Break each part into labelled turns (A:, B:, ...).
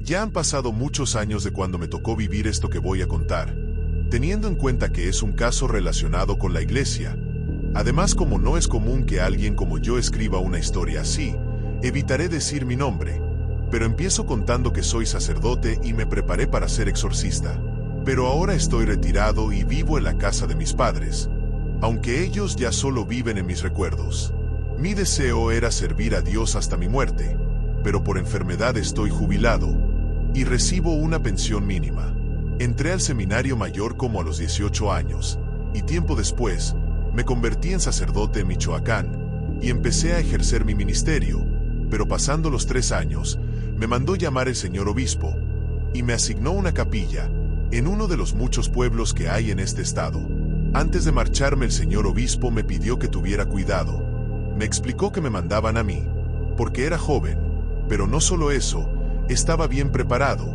A: Ya han pasado muchos años de cuando me tocó vivir esto que voy a contar, teniendo en cuenta que es un caso relacionado con la iglesia. Además, como no es común que alguien como yo escriba una historia así, evitaré decir mi nombre, pero empiezo contando que soy sacerdote y me preparé para ser exorcista. Pero ahora estoy retirado y vivo en la casa de mis padres, aunque ellos ya solo viven en mis recuerdos. Mi deseo era servir a Dios hasta mi muerte, pero por enfermedad estoy jubilado y recibo una pensión mínima. Entré al seminario mayor como a los 18 años, y tiempo después, me convertí en sacerdote en Michoacán, y empecé a ejercer mi ministerio, pero pasando los 3 años, me mandó llamar el señor obispo, y me asignó una capilla, en uno de los muchos pueblos que hay en este estado. Antes de marcharme el señor obispo me pidió que tuviera cuidado. Me explicó que me mandaban a mí, porque era joven, pero no solo eso, estaba bien preparado.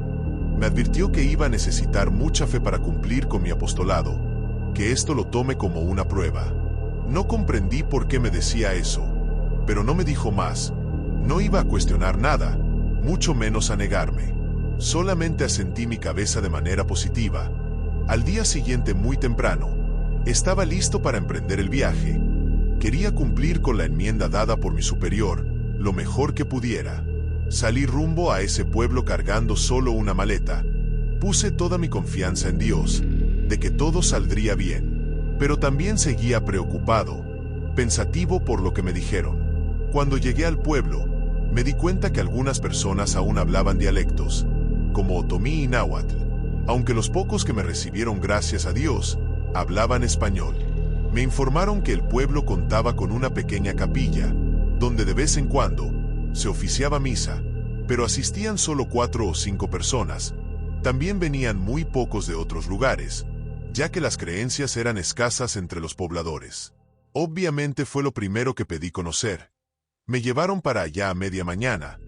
A: Me advirtió que iba a necesitar mucha fe para cumplir con mi apostolado, que esto lo tome como una prueba. No comprendí por qué me decía eso, pero no me dijo más. No iba a cuestionar nada, mucho menos a negarme. Solamente asentí mi cabeza de manera positiva. Al día siguiente, muy temprano, estaba listo para emprender el viaje. Quería cumplir con la enmienda dada por mi superior, lo mejor que pudiera. Salí rumbo a ese pueblo cargando solo una maleta. Puse toda mi confianza en Dios, de que todo saldría bien. Pero también seguía preocupado, pensativo por lo que me dijeron. Cuando llegué al pueblo, me di cuenta que algunas personas aún hablaban dialectos, como otomí y náhuatl, aunque los pocos que me recibieron, gracias a Dios, hablaban español. Me informaron que el pueblo contaba con una pequeña capilla, donde de vez en cuando se oficiaba misa, pero asistían solo 4 o 5 personas. También venían muy pocos de otros lugares, ya que las creencias eran escasas entre los pobladores. Obviamente fue lo primero que pedí conocer. Me llevaron para allá a media mañana.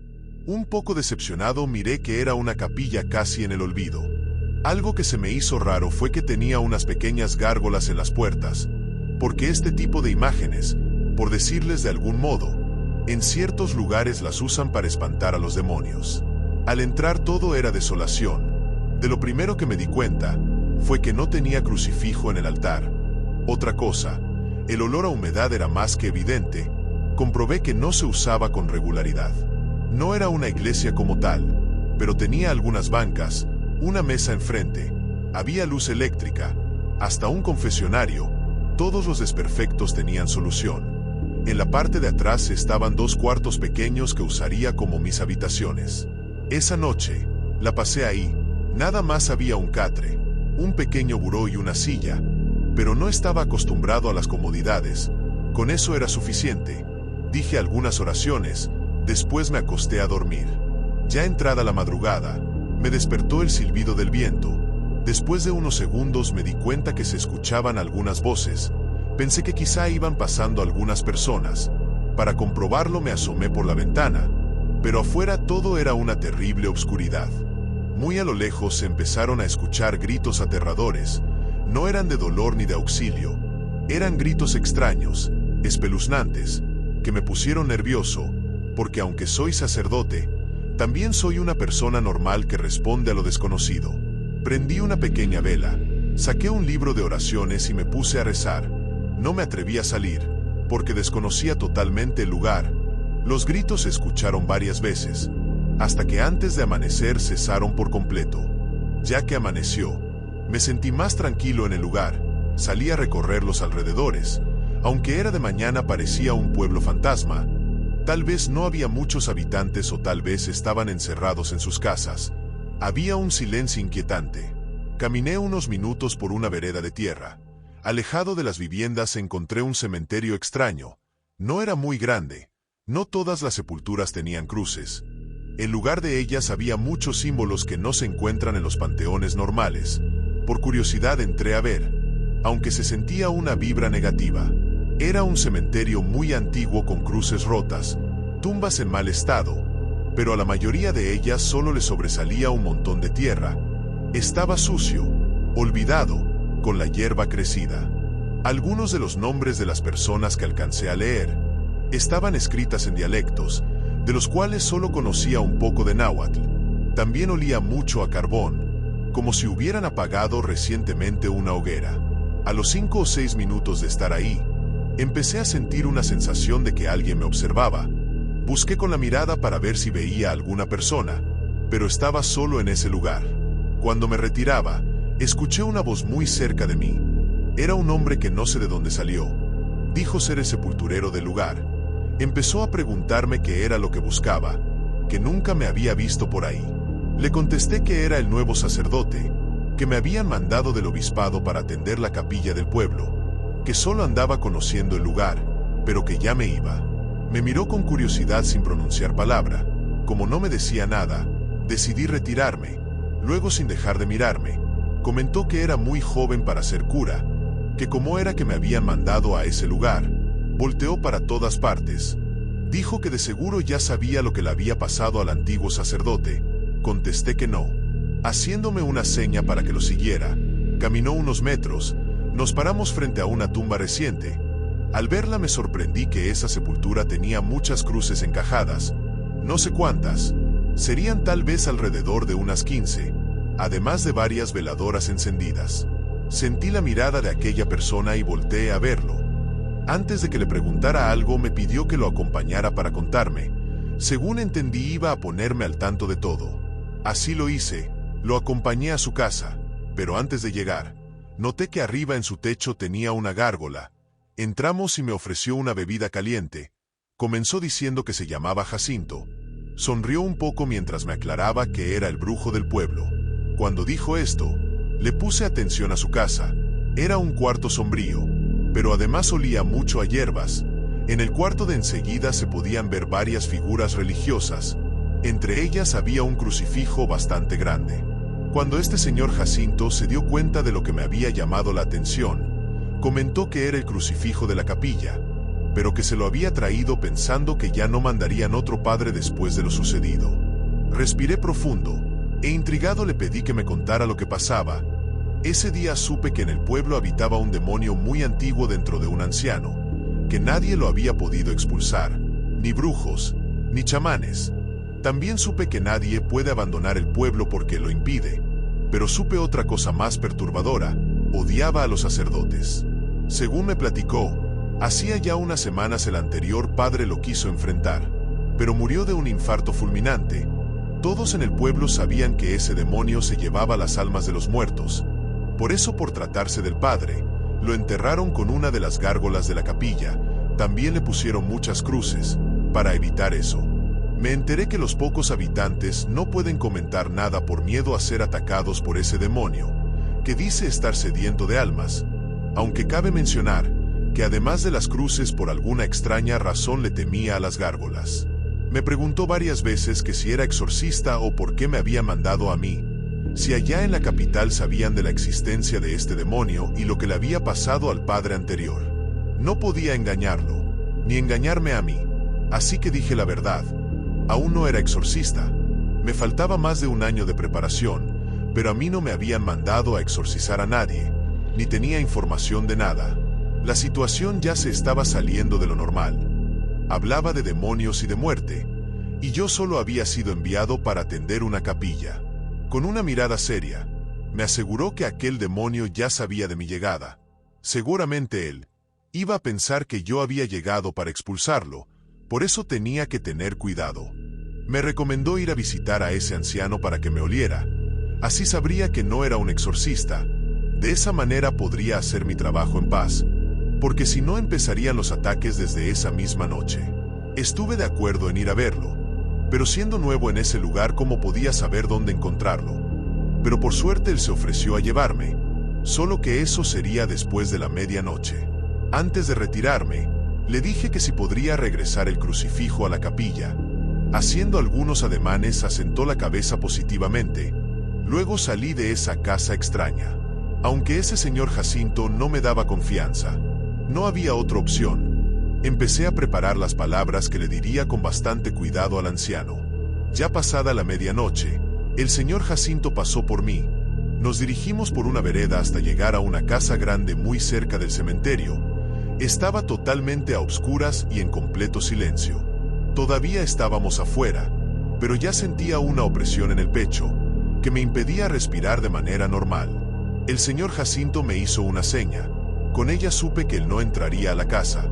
A: Un poco decepcionado miré que era una capilla casi en el olvido. Algo que se me hizo raro fue que tenía unas pequeñas gárgolas en las puertas, porque este tipo de imágenes, por decirles de algún modo, en ciertos lugares las usan para espantar a los demonios. Al entrar todo era desolación. De lo primero que me di cuenta fue que no tenía crucifijo en el altar. Otra cosa, el olor a humedad era más que evidente. Comprobé que no se usaba con regularidad. No era una iglesia como tal, pero tenía algunas bancas, una mesa enfrente, había luz eléctrica, hasta un confesionario. Todos los desperfectos tenían solución. En la parte de atrás estaban 2 cuartos pequeños que usaría como mis habitaciones. Esa noche la pasé ahí. Nada más había un catre, un pequeño buró y una silla, pero no estaba acostumbrado a las comodidades. Con eso era suficiente. Dije algunas oraciones, después me acosté a dormir. Ya entrada la madrugada, me despertó el silbido del viento. Después de unos segundos me di cuenta que se escuchaban algunas voces. Pensé que quizá iban pasando algunas personas. Para comprobarlo me asomé por la ventana, pero afuera todo era una terrible oscuridad. Muy a lo lejos se empezaron a escuchar gritos aterradores. No eran de dolor ni de auxilio. Eran gritos extraños, espeluznantes, que me pusieron nervioso, porque aunque soy sacerdote, también soy una persona normal que responde a lo desconocido. Prendí una pequeña vela, saqué un libro de oraciones y me puse a rezar. No me atreví a salir, porque desconocía totalmente el lugar. Los gritos se escucharon varias veces, hasta que antes de amanecer cesaron por completo. Ya que amaneció, me sentí más tranquilo en el lugar. Salí a recorrer los alrededores. Aunque era de mañana, parecía un pueblo fantasma. Tal vez no había muchos habitantes o tal vez estaban encerrados en sus casas. Había un silencio inquietante. Caminé unos minutos por una vereda de tierra. Alejado de las viviendas encontré un cementerio extraño. No era muy grande. No todas las sepulturas tenían cruces. En lugar de ellas había muchos símbolos que no se encuentran en los panteones normales. Por curiosidad entré a ver, aunque se sentía una vibra negativa. Era un cementerio muy antiguo con cruces rotas, tumbas en mal estado, pero a la mayoría de ellas solo le sobresalía un montón de tierra. Estaba sucio, olvidado, con la hierba crecida. Algunos de los nombres de las personas que alcancé a leer estaban escritas en dialectos, de los cuales solo conocía un poco de náhuatl. También olía mucho a carbón, como si hubieran apagado recientemente una hoguera. A los 5 o 6 minutos de estar ahí, empecé a sentir una sensación de que alguien me observaba. Busqué con la mirada para ver si veía a alguna persona, pero estaba solo en ese lugar. Cuando me retiraba, escuché una voz muy cerca de mí. Era un hombre que no sé de dónde salió. Dijo ser el sepulturero del lugar. Empezó a preguntarme qué era lo que buscaba, que nunca me había visto por ahí. Le contesté que era el nuevo sacerdote, que me habían mandado del obispado para atender la capilla del pueblo, que solo andaba conociendo el lugar, pero que ya me iba. Me miró con curiosidad sin pronunciar palabra. Como no me decía nada, decidí retirarme. Luego, sin dejar de mirarme, comentó que era muy joven para ser cura, que como era que me habían mandado a ese lugar. Volteó para todas partes. Dijo que de seguro ya sabía lo que le había pasado al antiguo sacerdote. Contesté que no. Haciéndome una seña para que lo siguiera, caminó unos metros. Nos paramos frente a una tumba reciente. Al verla me sorprendí que esa sepultura tenía muchas cruces encajadas. No sé cuántas. Serían tal vez alrededor de unas 15, además de varias veladoras encendidas. Sentí la mirada de aquella persona y volteé a verlo. Antes de que le preguntara algo, me pidió que lo acompañara para contarme. Según entendí, iba a ponerme al tanto de todo. Así lo hice, lo acompañé a su casa, pero antes de llegar, noté que arriba en su techo tenía una gárgola. Entramos y me ofreció una bebida caliente. Comenzó diciendo que se llamaba Jacinto. Sonrió un poco mientras me aclaraba que era el brujo del pueblo. Cuando dijo esto, le puse atención a su casa. Era un cuarto sombrío, pero además olía mucho a hierbas. En el cuarto de enseguida se podían ver varias figuras religiosas. Entre ellas había un crucifijo bastante grande. Cuando este señor Jacinto se dio cuenta de lo que me había llamado la atención, comentó que era el crucifijo de la capilla, pero que se lo había traído pensando que ya no mandarían otro padre después de lo sucedido. Respiré profundo, e intrigado le pedí que me contara lo que pasaba. Ese día supe que en el pueblo habitaba un demonio muy antiguo dentro de un anciano, que nadie lo había podido expulsar, ni brujos, ni chamanes. También supe que nadie puede abandonar el pueblo porque lo impide, pero supe otra cosa más perturbadora: odiaba a los sacerdotes. Según me platicó, hacía ya unas semanas el anterior padre lo quiso enfrentar, pero murió de un infarto fulminante. Todos en el pueblo sabían que ese demonio se llevaba las almas de los muertos. Por eso, por tratarse del padre, lo enterraron con una de las gárgolas de la capilla. También le pusieron muchas cruces, para evitar eso. Me enteré que los pocos habitantes no pueden comentar nada por miedo a ser atacados por ese demonio, que dice estar sediento de almas. Aunque cabe mencionar que además de las cruces, por alguna extraña razón le temía a las gárgolas. Me preguntó varias veces que si era exorcista o por qué me había mandado a mí. Si allá en la capital sabían de la existencia de este demonio y lo que le había pasado al padre anterior. No podía engañarlo, ni engañarme a mí. Así que dije la verdad. Aún no era exorcista. Me faltaba más de un año de preparación, pero a mí no me habían mandado a exorcizar a nadie, ni tenía información de nada. La situación ya se estaba saliendo de lo normal. Hablaba de demonios y de muerte, y yo solo había sido enviado para atender una capilla. Con una mirada seria, me aseguró que aquel demonio ya sabía de mi llegada. Seguramente él iba a pensar que yo había llegado para expulsarlo, por eso tenía que tener cuidado. Me recomendó ir a visitar a ese anciano para que me oliera. Así sabría que no era un exorcista. De esa manera podría hacer mi trabajo en paz, porque si no empezarían los ataques desde esa misma noche. Estuve de acuerdo en ir a verlo, pero siendo nuevo en ese lugar, ¿cómo podía saber dónde encontrarlo? Pero por suerte él se ofreció a llevarme, solo que eso sería después de la medianoche. Antes de retirarme, le dije que si podría regresar el crucifijo a la capilla. Haciendo algunos ademanes, asentó la cabeza positivamente. Luego salí de esa casa extraña. Aunque ese señor Jacinto no me daba confianza, no había otra opción. Empecé a preparar las palabras que le diría con bastante cuidado al anciano. Ya pasada la medianoche, el señor Jacinto pasó por mí. Nos dirigimos por una vereda hasta llegar a una casa grande muy cerca del cementerio. Estaba totalmente a oscuras y en completo silencio. Todavía estábamos afuera. pero ya sentía una opresión en el pecho que me impedía respirar de manera normal. El señor Jacinto me hizo una seña. Con ella supe que él no entraría a la casa,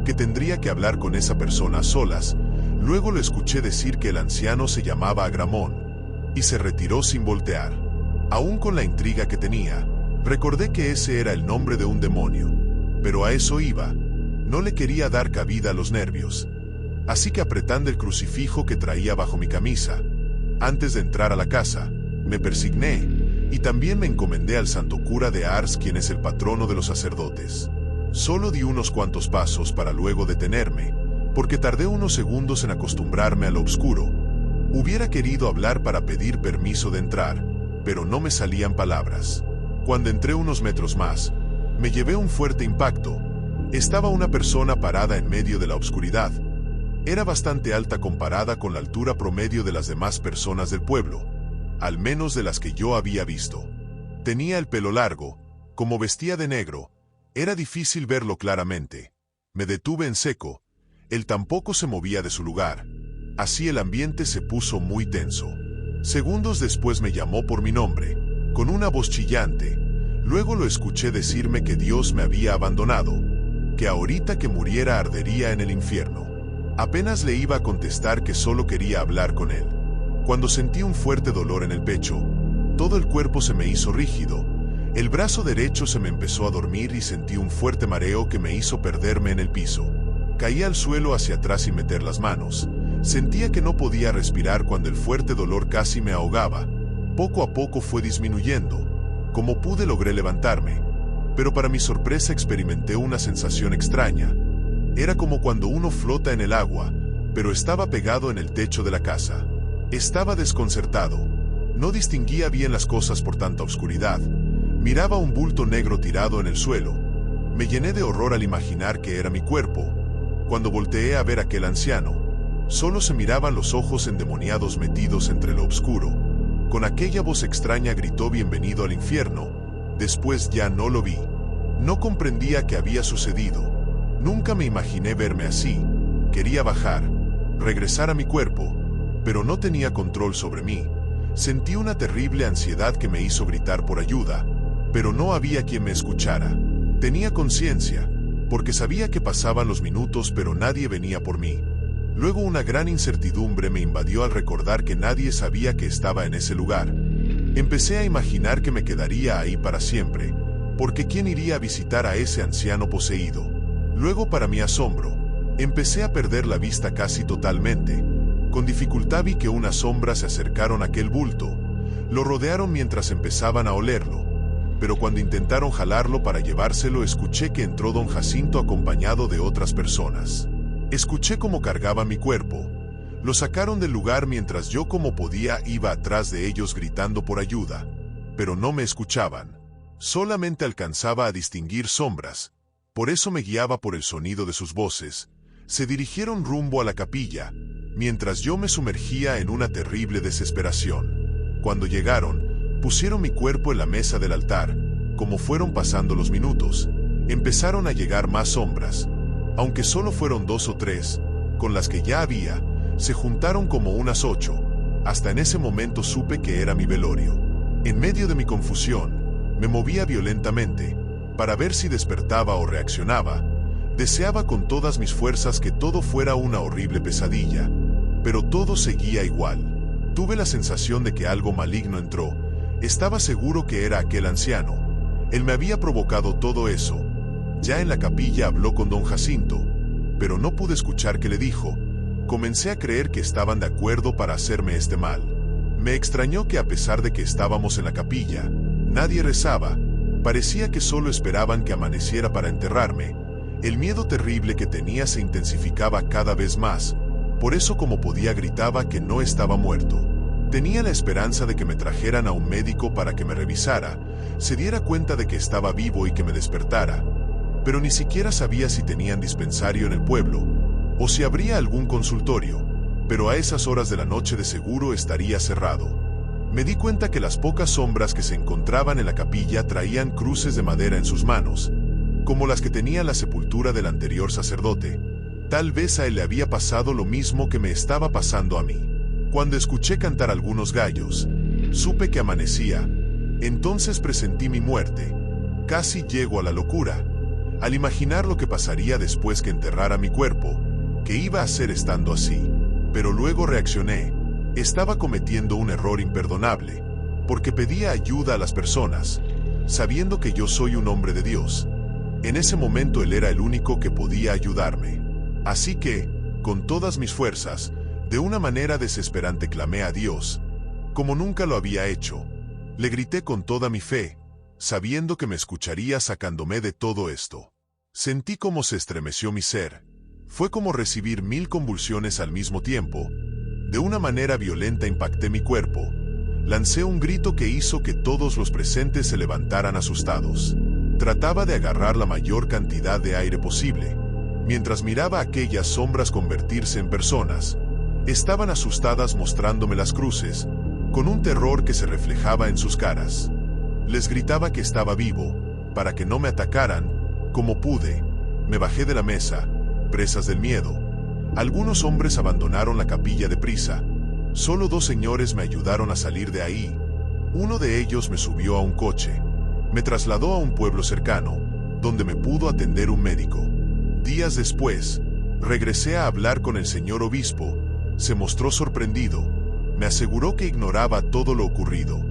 A: que tendría que hablar con esa persona a solas. Luego lo escuché decir que el anciano se llamaba Agramón, y se retiró sin voltear. Aún con la intriga que tenía, recordé que ese era el nombre de un demonio, pero a eso iba. No le quería dar cabida a los nervios. Así que apretando el crucifijo que traía bajo mi camisa, antes de entrar a la casa, me persigné y también me encomendé al santo cura de Ars, quien es el patrono de los sacerdotes. Solo di unos cuantos pasos para luego detenerme, porque tardé unos segundos en acostumbrarme a lo oscuro. Hubiera querido hablar para pedir permiso de entrar, pero no me salían palabras. Cuando entré unos metros más, me llevé un fuerte impacto. Estaba una persona parada en medio de la oscuridad. Era bastante alta comparada con la altura promedio de las demás personas del pueblo, al menos de las que yo había visto. Tenía el pelo largo, como vestía de negro, era difícil verlo claramente. Me detuve en seco. Él tampoco se movía de su lugar. Así el ambiente se puso muy tenso. Segundos después me llamó por mi nombre, con una voz chillante. Luego lo escuché decirme que Dios me había abandonado, que ahorita que muriera ardería en el infierno. Apenas le iba a contestar que solo quería hablar con él, cuando sentí un fuerte dolor en el pecho. Todo el cuerpo se me hizo rígido. El brazo derecho se me empezó a dormir y sentí un fuerte mareo que me hizo perderme en el piso. Caí al suelo hacia atrás sin meter las manos. Sentía que no podía respirar cuando el fuerte dolor casi me ahogaba. Poco a poco fue disminuyendo. Como pude logré levantarme, pero para mi sorpresa experimenté una sensación extraña. Era como cuando uno flota en el agua, pero estaba pegado en el techo de la casa. Estaba desconcertado. No distinguía bien las cosas por tanta oscuridad. Miraba un bulto negro tirado en el suelo. Me llené de horror al imaginar que era mi cuerpo. Cuando volteé a ver a aquel anciano, solo se miraban los ojos endemoniados metidos entre lo oscuro. Con aquella voz extraña gritó bienvenido al infierno. Después ya no lo vi. No comprendía qué había sucedido. Nunca me imaginé verme así. Quería bajar, regresar a mi cuerpo, pero no tenía control sobre mí. Sentí una terrible ansiedad que me hizo gritar por ayuda, pero no había quien me escuchara. Tenía conciencia, porque sabía que pasaban los minutos pero nadie venía por mí. Luego una gran incertidumbre me invadió al recordar que nadie sabía que estaba en ese lugar. Empecé a imaginar que me quedaría ahí para siempre, porque ¿quién iría a visitar a ese anciano poseído? Luego, para mi asombro, empecé a perder la vista casi totalmente. Con dificultad vi que unas sombras se acercaron a aquel bulto. Lo rodearon mientras empezaban a olerlo. Pero cuando intentaron jalarlo para llevárselo, escuché que entró don Jacinto acompañado de otras personas. Escuché cómo cargaban mi cuerpo. Lo sacaron del lugar mientras yo como podía iba atrás de ellos gritando por ayuda. Pero no me escuchaban. Solamente alcanzaba a distinguir sombras. Por eso me guiaba por el sonido de sus voces. Se dirigieron rumbo a la capilla, mientras yo me sumergía en una terrible desesperación. Cuando llegaron, pusieron mi cuerpo en la mesa del altar. Como fueron pasando los minutos, empezaron a llegar más sombras. Aunque solo fueron 2 o 3, con las que ya había, se juntaron como unas 8. Hasta en ese momento supe que era mi velorio. En medio de mi confusión, me movía violentamente, para ver si despertaba o reaccionaba. Deseaba con todas mis fuerzas que todo fuera una horrible pesadilla, pero todo seguía igual. Tuve la sensación de que algo maligno entró. Estaba seguro que era aquel anciano. Él me había provocado todo eso. Ya en la capilla habló con don Jacinto, pero no pude escuchar qué le dijo. Comencé a creer que estaban de acuerdo para hacerme este mal. Me extrañó que a pesar de que estábamos en la capilla, nadie rezaba. Parecía que solo esperaban que amaneciera para enterrarme. El miedo terrible que tenía se intensificaba cada vez más. Por eso como podía gritaba que no estaba muerto. Tenía la esperanza de que me trajeran a un médico para que me revisara, se diera cuenta de que estaba vivo y que me despertara. Pero ni siquiera sabía si tenían dispensario en el pueblo, o si habría algún consultorio, pero a esas horas de la noche de seguro estaría cerrado. Me di cuenta que las pocas sombras que se encontraban en la capilla traían cruces de madera en sus manos, como las que tenía la sepultura del anterior sacerdote. Tal vez a él le había pasado lo mismo que me estaba pasando a mí. Cuando escuché cantar algunos gallos, supe que amanecía. Entonces presentí mi muerte. Casi llego a la locura, al imaginar lo que pasaría después que enterrara mi cuerpo, que iba a hacer estando así. Pero luego reaccioné. Estaba cometiendo un error imperdonable, porque pedía ayuda a las personas, sabiendo que yo soy un hombre de Dios. En ese momento Él era el único que podía ayudarme. Así que, con todas mis fuerzas, de una manera desesperante clamé a Dios, como nunca lo había hecho. Le grité con toda mi fe, sabiendo que me escucharía sacándome de todo esto. Sentí cómo se estremeció mi ser. Fue como recibir 1000 convulsiones al mismo tiempo. De una manera violenta impacté mi cuerpo. Lancé un grito que hizo que todos los presentes se levantaran asustados. Trataba de agarrar la mayor cantidad de aire posible, mientras miraba aquellas sombras convertirse en personas. Estaban asustadas mostrándome las cruces, con un terror que se reflejaba en sus caras. Les gritaba que estaba vivo, para que no me atacaran. Como pude, me bajé de la mesa, presas del miedo. Algunos hombres abandonaron la capilla deprisa. Solo 2 señores me ayudaron a salir de ahí. Uno de ellos me subió a un coche. Me trasladó a un pueblo cercano, donde me pudo atender un médico. Días después, regresé a hablar con el señor obispo. Se mostró sorprendido. Me aseguró que ignoraba todo lo ocurrido.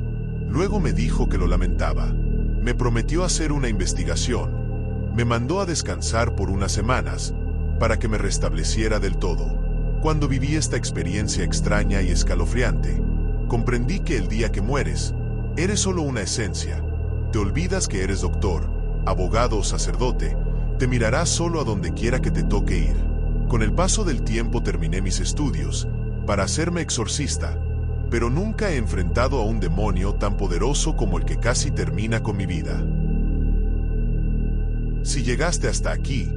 A: Luego me dijo que lo lamentaba. Me prometió hacer una investigación. Me mandó a descansar por unas semanas, para que me restableciera del todo. Cuando viví esta experiencia extraña y escalofriante, comprendí que el día que mueres, eres solo una esencia. Te olvidas que eres doctor, abogado o sacerdote, te mirarás solo a donde quiera que te toque ir. Con el paso del tiempo terminé mis estudios, para hacerme exorcista, pero nunca he enfrentado a un demonio tan poderoso como el que casi termina con mi vida. Si llegaste hasta aquí,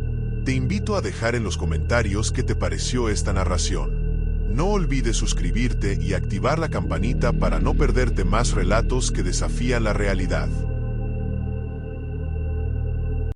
A: te invito a dejar en los comentarios qué te pareció esta narración. No olvides suscribirte y activar la campanita para no perderte más relatos que desafían la realidad.